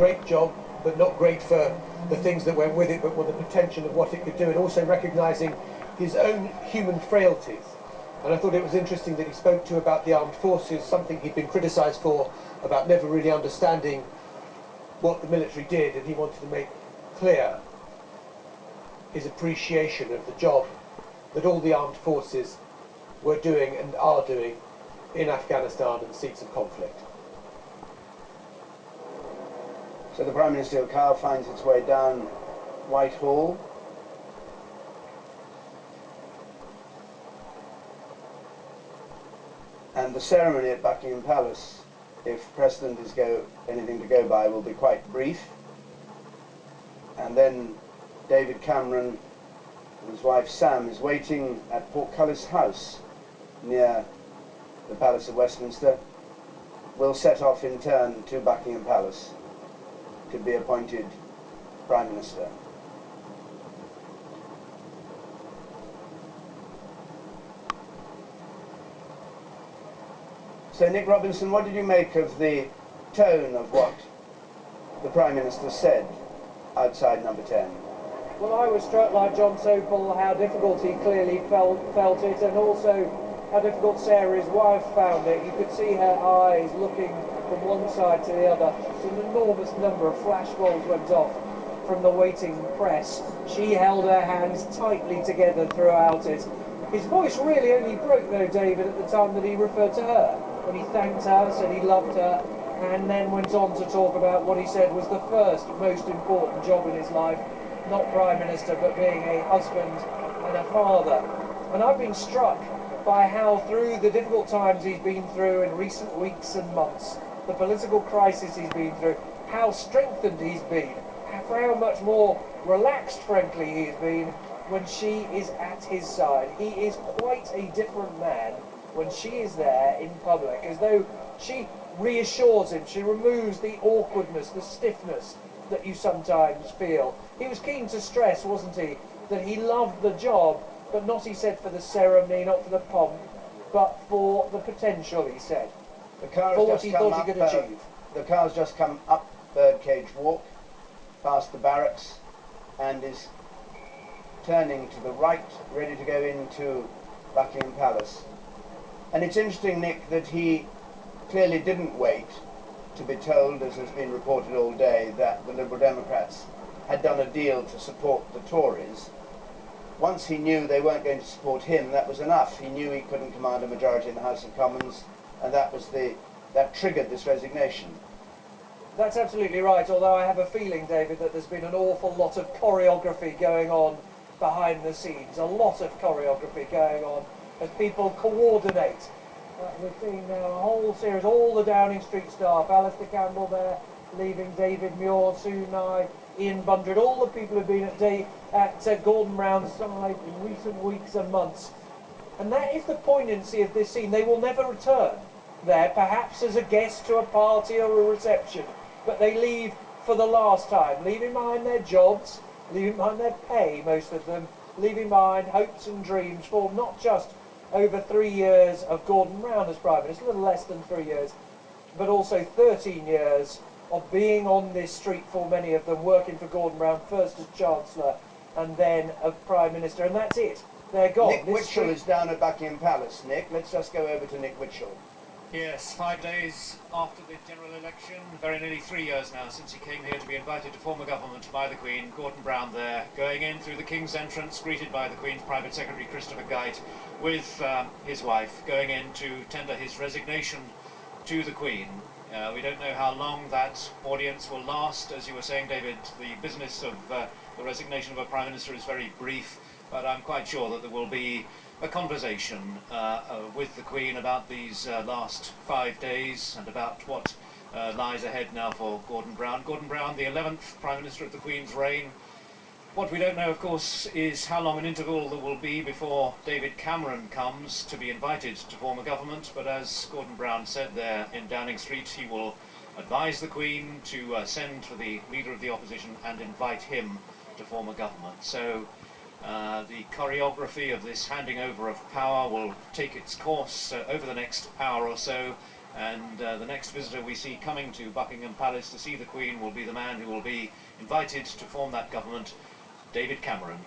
Great job, but not great for the things that went with it, but for the potential of what it could do, and also recognising his own human frailties. And I thought it was interesting that he spoke to about the armed forces, something he'd been criticised for, about never really understanding what the military did, and he wanted to make clear his appreciation of the job that all the armed forces were doing and are doing in Afghanistan and seats of conflict. So the Prime Ministerial car finds its way down Whitehall. And the ceremony at Buckingham Palace, if precedent is anything to go by, will be quite brief. And then David Cameron and his wife Sam is waiting at Portcullis House near the Palace of Westminster. Will set off in turn to Buckingham Palace to be appointed Prime Minister. So Nick Robinson, what did you make of the tone of what the Prime Minister said outside No. 10? Well, I was struck, like John Sopel, how difficult he clearly felt it, and also how difficult Sarah, his wife, found it. You could see her eyes looking from one side to the other. An enormous number of flashbulbs went off from the waiting press. She held her hands tightly together throughout it. His voice really only broke, though, David, at the time that he referred to her, when he thanked her, said he loved her, and then went on to talk about what he said was the first most important job in his life, not Prime Minister, but being a husband and a father. And I've been struck by how, through the difficult times he's been through in recent weeks and months, the political crisis he's been through, how strengthened he's been, how much more relaxed, frankly, he's been when she is at his side. He is quite a different man when she is there in public, as though she reassures him, she removes the awkwardness, the stiffness that you sometimes feel. He was keen to stress, wasn't he, that he loved the job, but not, he said, for the ceremony, not for the pomp, but for the potential, he said. The car for has what he just come thought he up, could achieve. The car's just come up Birdcage Walk, past the barracks, and is turning to the right, ready to go into Buckingham Palace. And it's interesting, Nick, that he clearly didn't wait to be told, as has been reported all day, that the Liberal Democrats had done a deal to support the Tories. Once he knew they weren't going to support him, that was enough. He knew he couldn't command a majority in the House of Commons, and that triggered this resignation. That's absolutely right, although I have a feeling, David, that there's been an awful lot of choreography going on behind the scenes, a lot of choreography going on as people coordinate. We're seeing now a whole series, all the Downing Street staff, Alistair Campbell there, leaving David Muir, Sue Nye, Ian Bundred, all the people who've been at Gordon Brown's side in recent weeks and months. And that is the poignancy of this scene. They will never return there, perhaps as a guest to a party or a reception, but they leave for the last time, leaving behind their jobs, leaving behind their pay, most of them, leaving behind hopes and dreams for not just over 3 years of Gordon Brown as Prime Minister, a little less than 3 years, but also 13 years of being on this street for many of them, working for Gordon Brown, first as Chancellor and then as Prime Minister, and that's it. They're gone. Nick Witchell is down at Buckingham Palace. Nick, let's just go over to Nick Witchell. Yes, 5 days after the general election, very nearly 3 years now since he came here to be invited to form a government by the Queen. Gordon Brown there, going in through the King's entrance, greeted by the Queen's Private Secretary Christopher Gite, with his wife, going in to tender his resignation to the Queen. We don't know how long that audience will last. As you were saying, David, the business of the resignation of a Prime Minister is very brief, but I'm quite sure that there will be a conversation with the Queen about these last 5 days and about what lies ahead now for Gordon Brown. Gordon Brown, the 11th Prime Minister of the Queen's reign. What we don't know, of course, is how long an interval there will be before David Cameron comes to be invited to form a government, but as Gordon Brown said there in Downing Street, he will advise the Queen to send for the Leader of the Opposition and invite him to form a government. So the choreography of this handing over of power will take its course over the next hour or so, And the next visitor we see coming to Buckingham Palace to see the Queen will be the man who will be invited to form that government, David Cameron.